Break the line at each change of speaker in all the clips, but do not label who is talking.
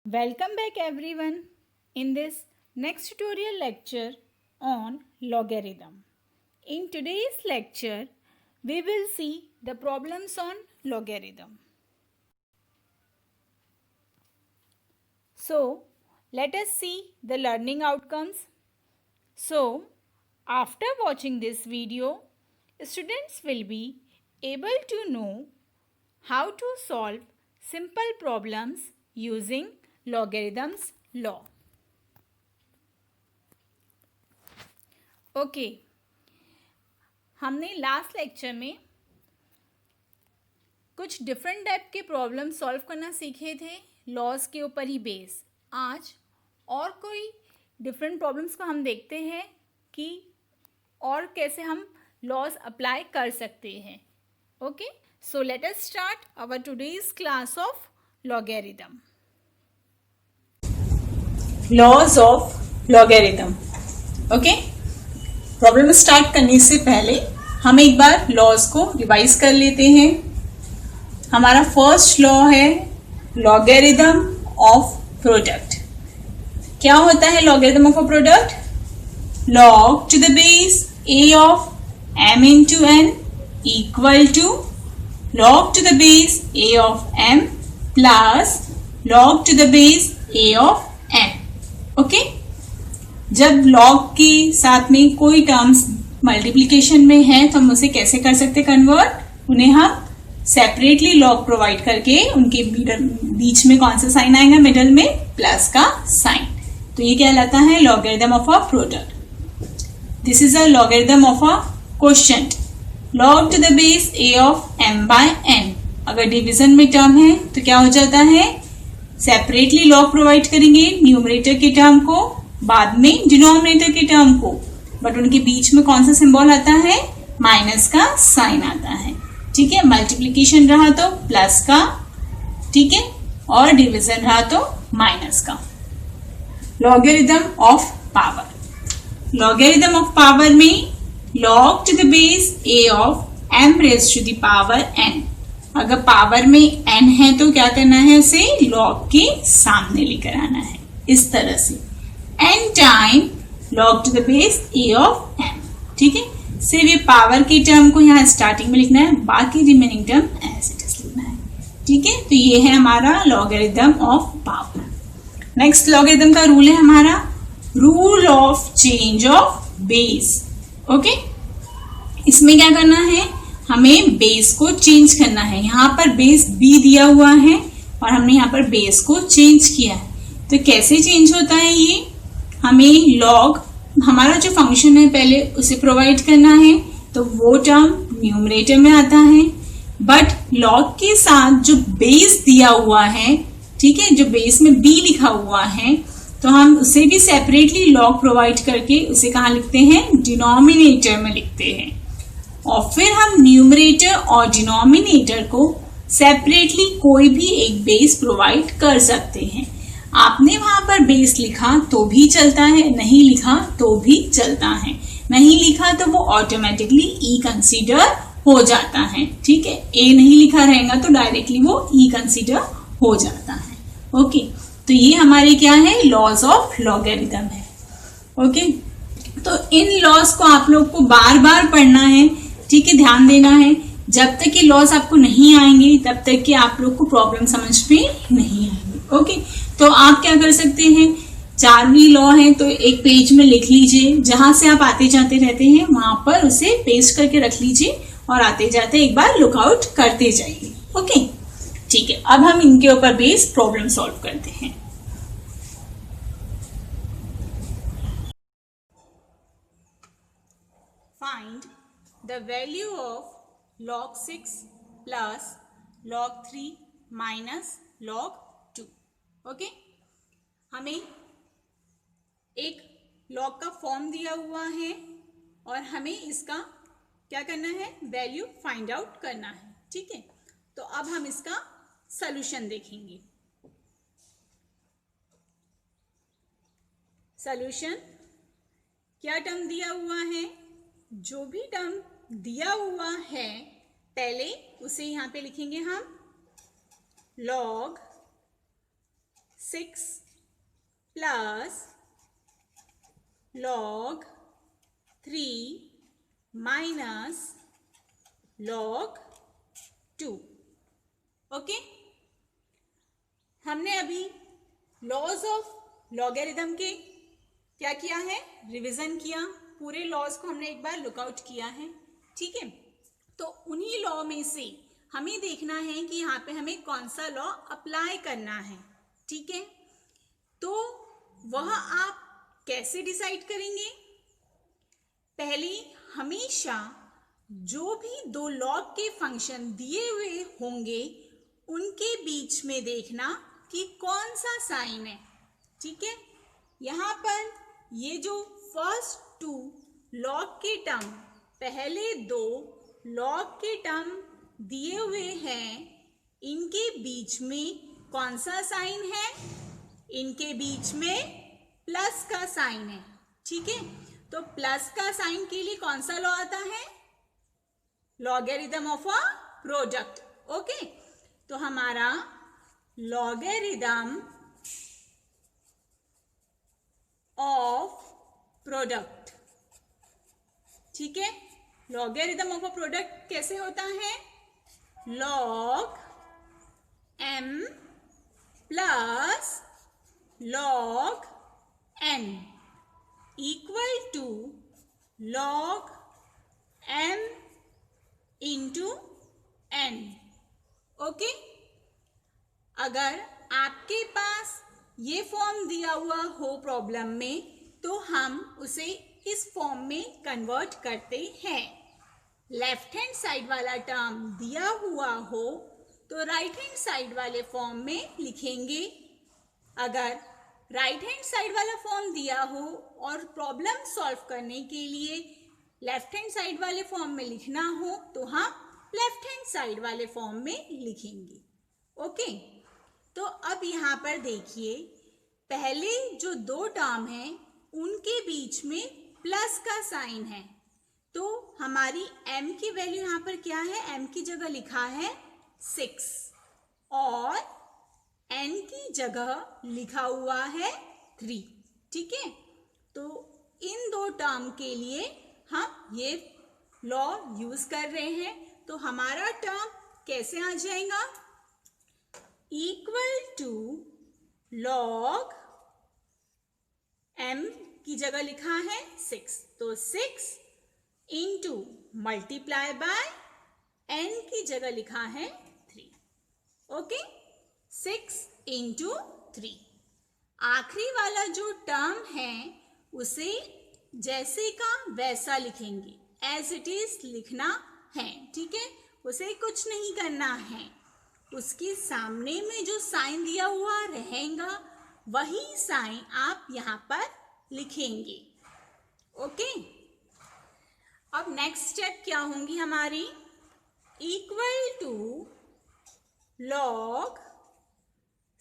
Welcome back everyone in this next tutorial lecture on logarithm. In today's lecture, we will see the problems on logarithm. So, let us see the learning outcomes. So, after watching this video, students will be able to know how to solve simple problems using logarithms law. Okay हमने last lecture में कुछ different type के problem solve करना सीखे थे laws के ऊपर ही base. आज और कोई डिफरेंट प्रॉब्लम्स को हम देखते हैं कि और कैसे हम लॉज अप्लाई कर सकते हैं। Okay, so let us start our today's class of logarithm.
Laws of logarithm. Okay, problem start करने से पहले हम एक बार लॉज को रिवाइज कर लेते हैं। हमारा फर्स्ट लॉ है लॉगरिथम ऑफ प्रोडक्ट। क्या होता है logarithm of a product? Log to the base a of m into n equal to log to the base a of m plus log to the base a of n। Okay, जब log के साथ में कोई terms multiplication में है तो हम उसे कैसे कर सकते कन्वर्ट? उन्हें हम सेपरेटली लॉग प्रोवाइड करके उनके बीच में कौन सा साइन आएगा? मिडल में प्लस का साइन। तो ये कहलाता है logarithm of a product. This is a logarithm of a quotient. Log to the base a of m by n। अगर डिवीजन में टर्म है तो क्या हो जाता है? सेपरेटली लॉग प्रोवाइड करेंगे न्यूमरेटर के टर्म को, बाद में डिनोमिनेटर के टर्म को, बट उनके बीच में कौन सा सिंबल आता है? माइनस का साइन आता है। ठीक है, मल्टीप्लिकेशन रहा तो प्लस का, ठीक है, और डिवीजन रहा तो माइनस का। Logarithm of power. Logarithm of power में log to the base a of m raise to the power n। अगर पावर में n है तो क्या करना है? उसे लॉग के सामने लेकर आना है, इस तरह से n time log to the base a of m। ठीक है, सिर्फ ये पावर के टर्म को यहाँ स्टार्टिंग में लिखना है, बाकी remaining term as it is लिखना है। ठीक है, तो ये है हमारा logarithm of power. Next logarithm का रूल है हमारा rule of change of base. Okay, इसमें क्या करना है? हमें बेस को चेंज करना है। यहाँ पर बेस b दिया हुआ है और हमने यहाँ पर बेस को चेंज किया है। तो कैसे चेंज होता है ये? हमें लॉग, हमारा जो फंक्शन है पहले उसे प्रोवाइड करना है, तो वो टर्म न्यूमरेटर में आता है, बट लॉग के साथ जो बेस दिया हुआ है, ठीक है, जो बेस में b लिखा हुआ है, तो हम उसे भी सेपरेटली लॉग प्रोवाइड करके उसे कहाँ लिखते हैं? डिनोमिनेटर में लिखते हैं। और फिर हम न्यूमरेटर और डिनोमिनेटर को सेपरेटली कोई भी एक बेस प्रोवाइड कर सकते हैं। आपने वहां पर बेस लिखा तो भी चलता है, नहीं लिखा तो भी चलता है। नहीं लिखा तो वो ऑटोमेटिकली ई कंसीडर हो जाता है। ठीक है, ए नहीं लिखा रहेगा तो डायरेक्टली वो ई कंसीडर हो जाता है। ओके, तो ये हमारे क्या है? लॉज ऑफ लॉगरिथम है। ओके, तो इन लॉज को आप लोग को बार बार पढ़ना है। ठीक है, ध्यान देना है। जब तक ये लॉज आपको नहीं आएंगे तब तक कि आप लोग को प्रॉब्लम समझ में नहीं आएंगे। ओके, तो आप क्या कर सकते हैं? 4वीं लॉ है तो एक पेज में लिख लीजिए, जहां से आप आते जाते रहते हैं वहां पर उसे पेस्ट करके रख लीजिए और आते जाते एक बार लुकआउट करते जाइए। ओके, ठीक है, अब हम इनके ऊपर बेस प्रॉब्लम सॉल्व करते हैं। Find the value of log 6 plus log 3 minus log 2। Okay, हमें एक लॉग का फॉर्म दिया हुआ है और हमें इसका क्या करना है? वैल्यू फाइंड आउट करना है। ठीक है, तो अब हम इसका सॉल्यूशन देखेंगे। सॉल्यूशन, क्या टर्म दिया हुआ है? जो भी टर्म दिया हुआ है पहले उसे यहां पे लिखेंगे हम log 6 plus log 3 minus log 2। Okay, हमने अभी लॉज ऑफ लॉगरिथम के क्या किया है, रिवीजन किया, पूरे लॉज को हमने एक बार लुकआउट किया है। ठीक है, तो उन्हीं लॉ में से हमें देखना है कि यहाँ पे हमें कौन सा लॉ अप्लाई करना है। ठीक है, तो वह आप कैसे डिसाइड करेंगे? पहले हमेशा जो भी दो लॉग के फंक्शन दिए हुए होंगे उनके बीच में देखना कि कौन सा साइन है। ठीक है, यहाँ पर ये जो फर्स्ट टू लॉग के टर्म, पहले दो लॉग के टर्म दिए हुए हैं, इनके बीच में कौन सा साइन है? इनके बीच में प्लस का साइन है। ठीक है, तो प्लस का साइन के लिए कौन सा लॉ आता है? Logarithm of a product. Okay, तो हमारा लॉगरिथम ऑफ प्रोडक्ट, ठीक है, लॉगरिथम ऑफ अ प्रोडक्ट कैसे होता है? Log m plus log n equal to log m into n। Okay, अगर आपके पास ये फॉर्म दिया हुआ हो प्रॉब्लम में तो हम उसे इस फॉर्म में कन्वर्ट करते हैं। लेफ्ट हैंड साइड वाला टर्म दिया हुआ हो तो राइट हैंड साइड वाले फॉर्म में लिखेंगे। अगर राइट हैंड साइड वाला फॉर्म दिया हो और प्रॉब्लम सॉल्व करने के लिए लेफ्ट हैंड साइड वाले फॉर्म में लिखना हो तो हम लेफ्ट हैंड साइड वाले फॉर्म में लिखेंगे। ओके, तो अब यहाँ पर देखिए, पहले जो दो टर्म हैं उनके बीच में प्लस का साइन है, तो हमारी m की वैल्यू यहाँ पर क्या है? m की जगह लिखा है 6 और n की जगह लिखा हुआ है 3। ठीक है, तो इन दो टर्म के लिए हम ये लॉ यूज कर रहे हैं। तो हमारा टर्म कैसे आ जाएगा? इक्वल टू लॉग m की जगह लिखा है 6, तो 6 इंटू मल्टीप्लाई बाय n की जगह लिखा है 3। Okay, 6 into 3। आखिरी वाला जो टर्म है उसे जैसे का वैसा लिखेंगे, एज इट इज लिखना है। ठीक है, उसे कुछ नहीं करना है, उसके सामने में जो साइन दिया हुआ रहेगा वही साइन आप यहाँ पर लिखेंगे। ओके, अब नेक्स्ट स्टेप क्या होंगी हमारी? इक्वल टू लॉग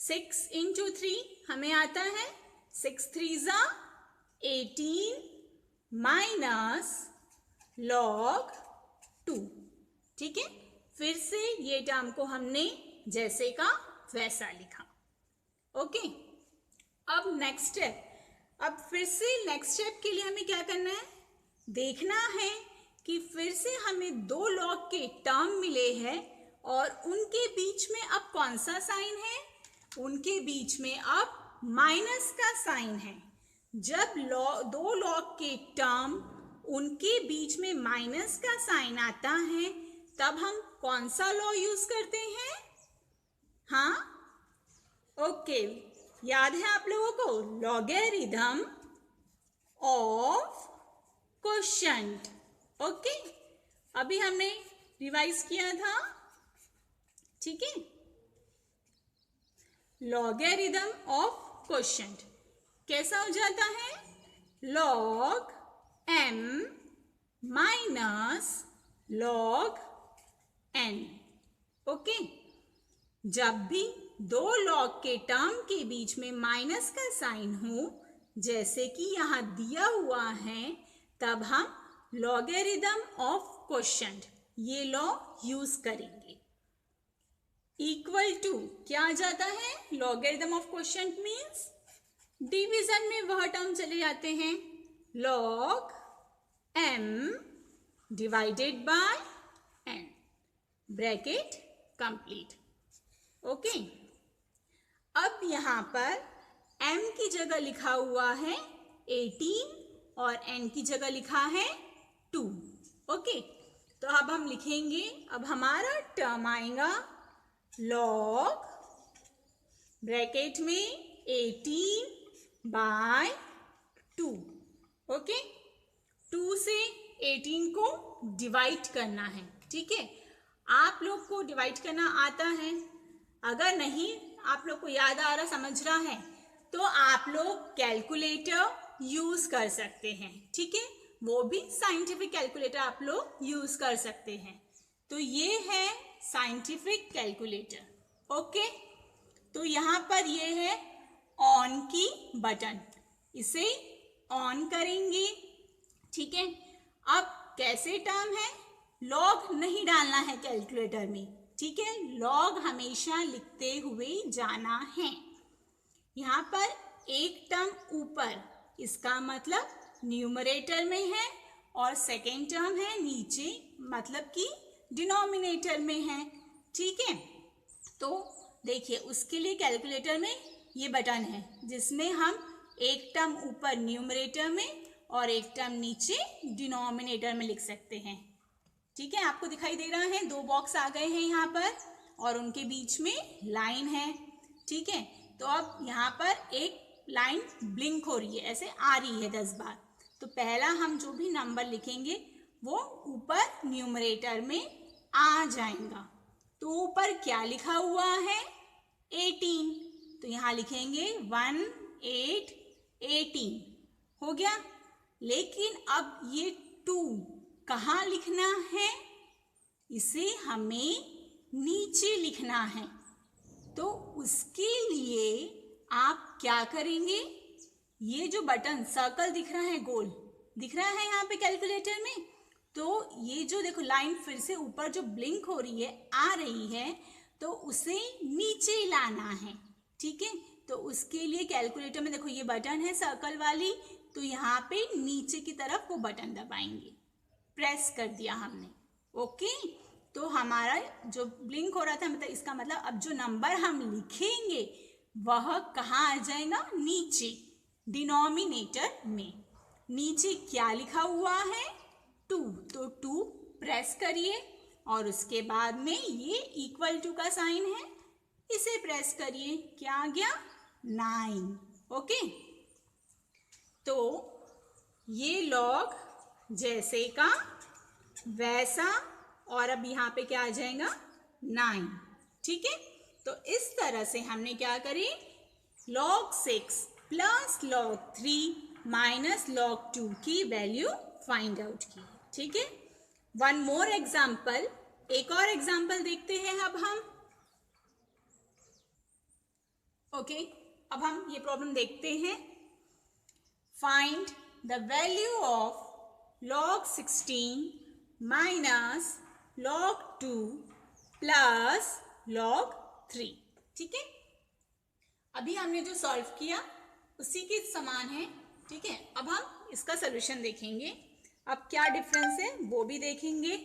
6 इंटू 3 हमें आता है 6 3 ज़ा 18 माइनस लॉग 2। ठीक है, फिर से ये टर्म को हमने जैसे का वैसा लिखा। ओके, अब नेक्स्ट स्टेप, अब फिर से नेक्स्ट स्टेप के लिए हमें क्या करना है? देखना है कि फिर से हमें दो लॉग के टर्म मिले हैं और उनके बीच में अब कौन सा साइन है? उनके बीच में अब माइनस का साइन है। जब दो लॉग के टर्म उनके बीच में माइनस का साइन आता है तब हम कौन सा लॉ यूज करते हैं? हाँ, ओके, याद है आप लोगों को? Logarithm of quotient. ओके, अभी हमने रिवाइज किया था। ठीक है, लॉगरिथम ऑफ क्वोशिएंट कैसा हो जाता है? Log m minus log n। Okay, जब भी दो लॉग के टर्म के बीच में माइनस का साइन हो, जैसे कि यहाँ दिया हुआ है, तब हम लॉगरिथम ऑफ क्वोशिएंट ये लॉ यूज करेंगे। इक्वल टू क्या आ जाता है, logarithm of quotient means division में वह टर्म चले जाते हैं, log m divided by n, bracket complete. Okay, अब यहाँ पर m की जगह लिखा हुआ है 18 और n की जगह लिखा है 2। ओके, तो अब हम लिखेंगे, अब हमारा टर्म आएगा log ब्रैकेट में 18 बाय 2। ओके, 2 से 18 को डिवाइड करना है। ठीक है, आप लोग को डिवाइड करना आता है, अगर नहीं आप लोग को याद आ रहा, समझ रहा है, तो आप लोग कैलकुलेटर यूज कर सकते हैं। ठीक है, वो भी साइंटिफिक कैलकुलेटर आप लोग यूज कर सकते हैं। तो ये है साइंटिफिक कैलकुलेटर। ओके, तो यहाँ पर ये है ऑन की बटन, इसे ऑन करेंगे। ठीक है, अब कैसे टर्म है, लॉग नहीं डालना है कैलकुलेटर में। ठीक है, लॉग हमेशा लिखते हुए जाना है। यहाँ पर एक टर्म ऊपर, इसका मतलब न्यूमरेटर में है, और सेकेंड टर्म है नीचे, मतलब कि डिनोमिनेटर में है। ठीक है, तो देखिए उसके लिए कैलकुलेटर में ये बटन है जिसमें हम एक टर्म ऊपर न्यूमरेटर में और एक टर्म नीचे डिनोमिनेटर में लिख सकते हैं। ठीक है, आपको दिखाई दे रहा है, 2 बॉक्स आ गए हैं यहाँ पर और उनके बीच में लाइन है। ठीक है, तो अब यहाँ पर एक लाइन ब्लिंक हो रही है, ऐसे आ रही है 10 बार। तो पहला हम जो भी नंबर लिखेंगे वो ऊपर न्यूमरेटर में आ जाएगा। तो ऊपर क्या लिखा हुआ है, 18, तो यहाँ लिखेंगे 1 8 18 हो गया। लेकिन अब ये 2 कहाँ लिखना है, इसे हमें नीचे लिखना है। तो उसके लिए आप क्या करेंगे, ये जो बटन सर्कल दिख रहा है, गोल दिख रहा है यहाँ पे कैलकुलेटर में, तो ये जो देखो लाइन फिर से ऊपर जो ब्लिंक हो रही है, आ रही है, तो उसे नीचे लाना है। ठीक है, तो उसके लिए कैलकुलेटर में देखो ये बटन है सर्कल वाली, तो यहाँ पे नीचे की तरफ वो बटन दबाएंगे, प्रेस कर दिया हमने। ओके, तो हमारा जो ब्लिंक हो रहा था, मतलब इसका मतलब अब जो नंबर हम लिखेंगे वह कहाँ आ जाएगा, नीचे डिनोमिनेटर में। नीचे क्या लिखा हुआ है, 2, तो 2 प्रेस करिए और उसके बाद में ये इक्वल टू का साइन है, इसे प्रेस करिए, क्या आ गया, 9। ओके, तो ये लॉग जैसे का वैसा, और अब यहाँ पे क्या आ जाएगा, 9। ठीक है, तो इस तरह से हमने क्या करी, log 6 plus log 3 minus log 2 की वैल्यू फाइंड आउट की। ठीक है, वन मोर एग्जाम्पल, एक और एग्जाम्पल देखते हैं अब हम। ओके, अब हम ये प्रॉब्लम देखते हैं। Find the value of log 16 minus log 2 plus log 3। ठीक है, अभी हमने जो सॉल्व किया उसी के समान है। ठीक है, अब हम इसका सॉल्यूशन देखेंगे, अब क्या डिफरेंस है वो भी देखेंगे।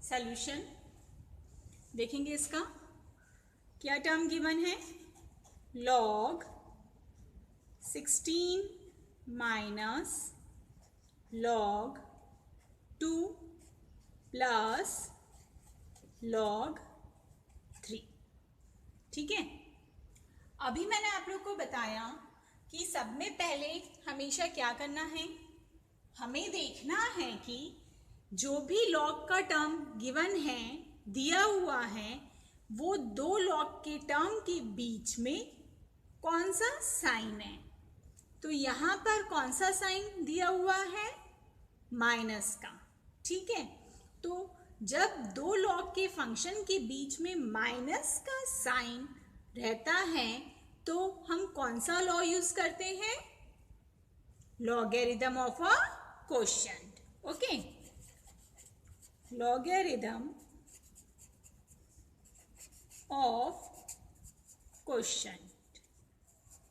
सॉल्यूशन देखेंगे इसका, क्या टर्म गिवन है, log 16 minus log 2 plus log 3। ठीक है, अभी मैंने आप लोग को बताया कि सब में पहले हमेशा क्या करना है, हमें देखना है कि जो भी log का टर्म गिवन है, दिया हुआ है, वो 2 log के टर्म के बीच में कौन सा साइन है। तो यहाँ पर कौन सा साइन दिया हुआ है, माइनस का। ठीक है, तो जब 2 log के फंक्शन के बीच में माइनस का साइन रहता है तो हम कौन सा लॉ यूज करते हैं, logarithm of a quotient. Okay, logarithm of quotient.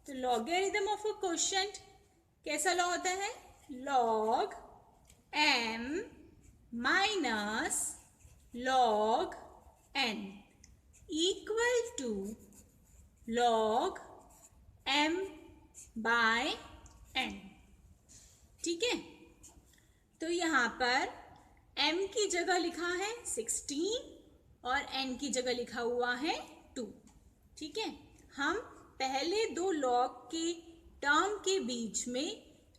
तो logarithm of a quotient कैसा लॉ होता है? log m minus log n equal to log m by n. ठीक है, तो यहाँ पर m की जगह लिखा है 16 और n की जगह लिखा हुआ है 2. ठीक है, हम पहले दो लॉग के टर्म के बीच में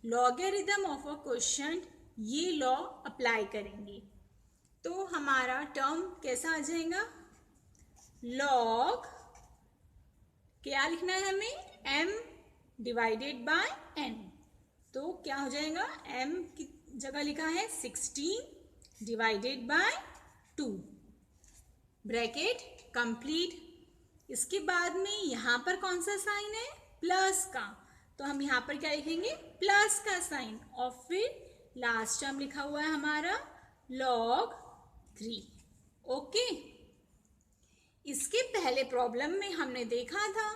लॉगरिथम ऑफ अ क्वोशिएंट ये लॉ अप्लाई करेंगे. तो हमारा टर्म कैसा आ जाएगा? लॉग क्या लिखना है हमें? m divided by n. तो क्या हो जाएगा? m की जगह लिखा है 16 डिवाइडेड बाय 2. Bracket complete. इसके बाद में यहाँ पर कौन सा साइन है? प्लस का. तो हम यहाँ पर क्या लिखेंगे? प्लस का साइन. और फिर लास्ट टर्म लिखा हुआ है हमारा log 3. ओके, इसके पहले प्रॉब्लम में हमने देखा था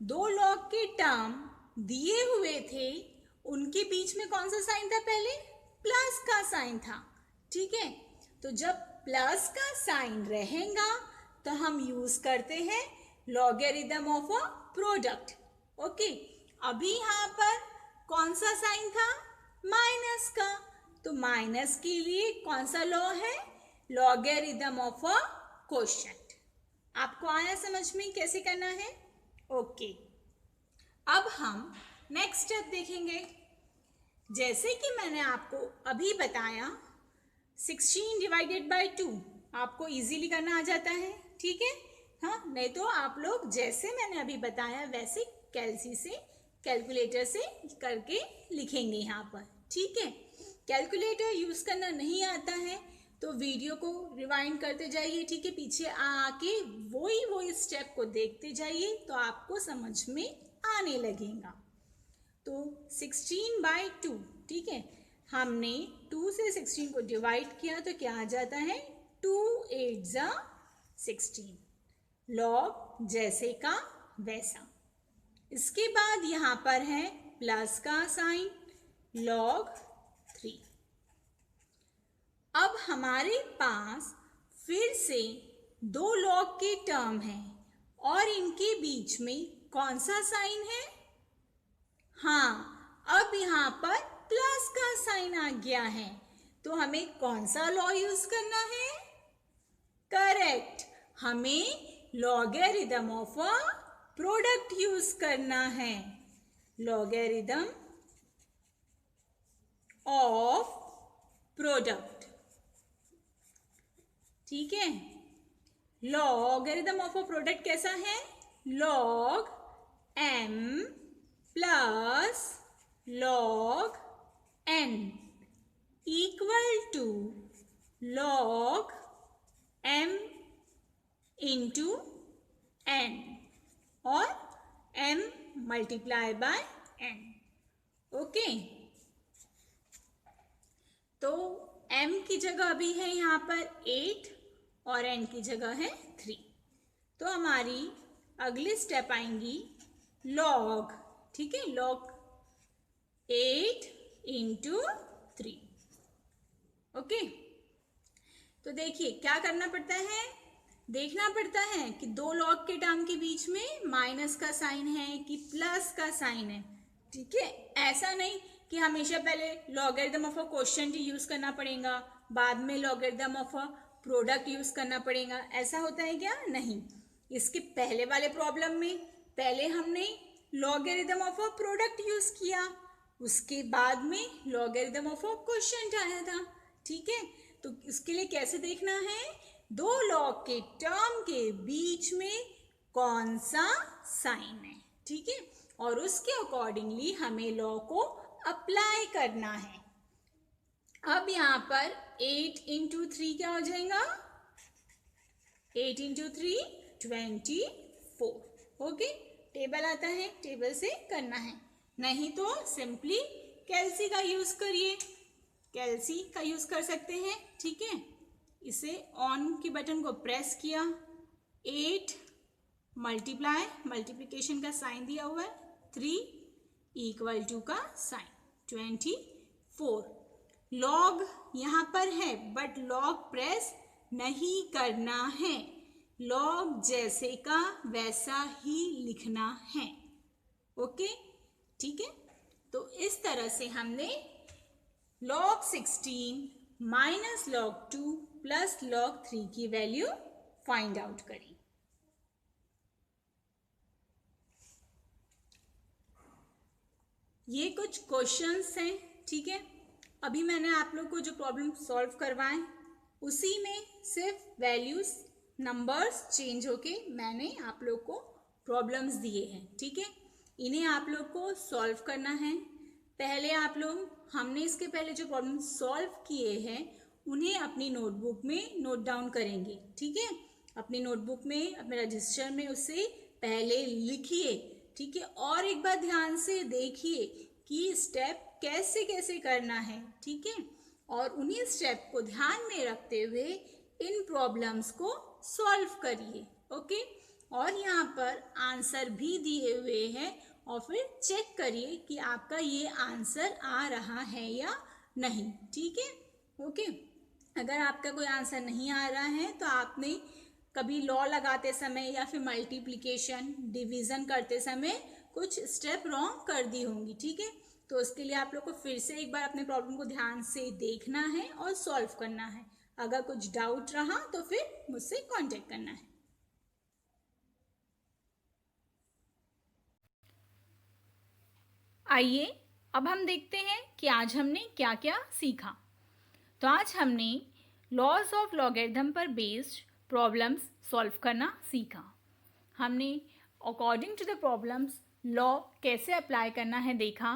दो लॉग के टर्म दिए हुए थे, उनके बीच में कौन सा साइन था? पहले प्लस का साइन था. ठीक है, तो जब प्लस का साइन रहेगा तो हम यूज करते हैं logarithm of a product. Okay, अभी यहाँ पर कौन सा साइन था? माइनस का. तो माइनस के लिए कौन सा लॉ है? Logarithm of a quotient. आपको आया समझ में कैसे करना है? ओके, अब हम नेक्स्ट स्टेप देखेंगे. जैसे कि मैंने आपको अभी बताया 16 डिवाइडेड बाय 2 आपको इजीली करना आ जाता है. ठीक है, हाँ, नहीं तो आप लोग जैसे मैंने अभी बताया वैसे कैलकुलेटर से करके लिखेंगे यहाँ पर. ठीक है, कैलकुलेटर यूज करना नहीं आता है तो वीडियो को रिवाइंड करते जाइए. ठीक है, पीछे आके वही स्टेप को देखते जाइए तो आपको समझ में आने लगेगा. तो 16 बाय 2. ठीक है, हमने 2 से 16 को डिवाइड किया तो क्या आ जाता है? 2 8 जा 16. लॉग जैसे का वैसा. इसके बाद यहाँ पर है प्लस का साइन log 3. अब हमारे पास फिर से दो लॉग के टर्म हैं और इनके बीच में कौन सा साइन है? हाँ, अब यहाँ पर प्लस का साइन आ गया है. तो हमें कौन सा लॉ यूज करना है? करेक्ट, हमें logarithm of a product use करना है. Logarithm of product. ठीक है, लॉगरिथम ऑफ अ प्रोडक्ट कैसा है? log m plus log n equal to log m into n और m multiply by n. Okay, तो m की जगह अभी है यहाँ पर 8 और n की जगह है 3. तो हमारी अगली स्टेप आएंगी log. ठीक है, log 8 इंटू 3. ओके, तो देखिए क्या करना पड़ता है? देखना पड़ता है कि दो लॉग के टर्म के बीच में माइनस का साइन है कि प्लस का साइन है. ठीक है, ऐसा नहीं कि हमेशा पहले logarithm of a quotient use करना पड़ेगा, बाद में logarithm of a product use करना पड़ेगा. ऐसा होता है क्या? नहीं. इसके पहले वाले प्रॉब्लम में पहले हमने logarithm of a product use किया, उसके बाद में लॉगरिथम ऑफ अ क्वोशिएंट आया था. ठीक है, तो इसके लिए कैसे देखना है? दो लॉग के टर्म के बीच में कौन सा साइन है. ठीक है, और उसके अकॉर्डिंगली हमें लॉ को अप्लाई करना है. अब यहाँ पर 8 इंटू 3 क्या हो जाएगा? 8 इंटू 3 24. ओके, टेबल आता है, टेबल से करना है, नहीं तो सिंपली कैलसी का यूज करिए. कैलसी का यूज कर सकते हैं, ठीक है। इसे ऑन के बटन को प्रेस किया, 8 मल्टीप्लाई, मल्टीप्लिकेशन का साइन दिया हुआ है, 3 इक्वल टू का साइन 24। लॉग यहाँ पर है बट लॉग प्रेस नहीं करना है, लॉग जैसे का वैसा ही लिखना है। ओके, ठीक है। तो इस तरह से हमने log 16 minus log 2 plus log 3 की वैल्यू फाइंड आउट करी। ये कुछ क्वेश्चंस हैं, ठीक है। अभी मैंने आप लोग को जो प्रॉब्लम सॉल्व करवाए उसी में सिर्फ वैल्यूज नंबर्स चेंज होके मैंने आप लोग को प्रॉब्लम्स दिए हैं, ठीक है। इन्हें आप लोग को सॉल्व करना है। पहले आप लोग, हमने इसके पहले जो प्रॉब्लम सॉल्व किए हैं उन्हें अपनी नोटबुक में नोट डाउन करेंगे, ठीक है। अपनी नोटबुक में, अपने रजिस्टर में उसे पहले लिखिए, ठीक है। और एक बार ध्यान से देखिए कि स्टेप कैसे कैसे करना है, ठीक है। और उन्हीं स्टेप को ध्यान में रखते हुए इन प्रॉब्लम्स को सॉल्व करिए, ओके। और यहाँ पर आंसर भी दिए हुए हैं और फिर चेक करिए कि आपका ये आंसर आ रहा है या नहीं, ठीक है, ओके। अगर आपका कोई आंसर नहीं आ रहा है तो आपने कभी लॉ लगाते समय या फिर मल्टीप्लिकेशन, डिवीजन करते समय कुछ स्टेप रॉन्ग कर दी होंगी, ठीक है। तो उसके लिए आप लोग को फिर से एक बार अपने प्रॉब्लम को ध्यान से देखना है और सॉल्व करना है। अगर कुछ डाउट रहा तो फिर मुझसे कांटेक्ट करना है।
आइए अब हम देखते हैं कि आज हमने क्या क्या सीखा। तो आज हमने लॉज ऑफ लॉगरिथम पर बेस्ड प्रॉब्लम्स सॉल्व करना सीखा। हमने according to the problems law कैसे अप्लाई करना है देखा,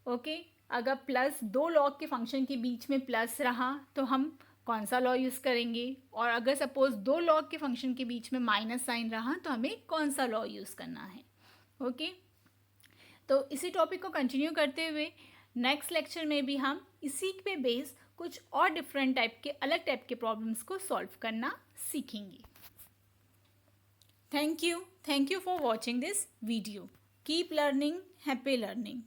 ओके। अगर प्लस दो लॉग के फंक्शन के बीच में प्लस रहा तो हम कौन सा लॉ यूज़ करेंगे, और अगर सपोज दो लॉग के फंक्शन के बीच में माइनस साइन रहा तो हमें कौन सा लॉ यूज़ करना है, ओके। तो इसी टॉपिक को कंटिन्यू करते हुए नेक्स्ट लेक्चर में भी हम इसी पे बेस कुछ और डिफरेंट टाइप के, अलग टाइप के प्रॉब्लम्स को सॉल्व करना सीखेंगे। Thank you for watching this video. Keep learning, happy learning.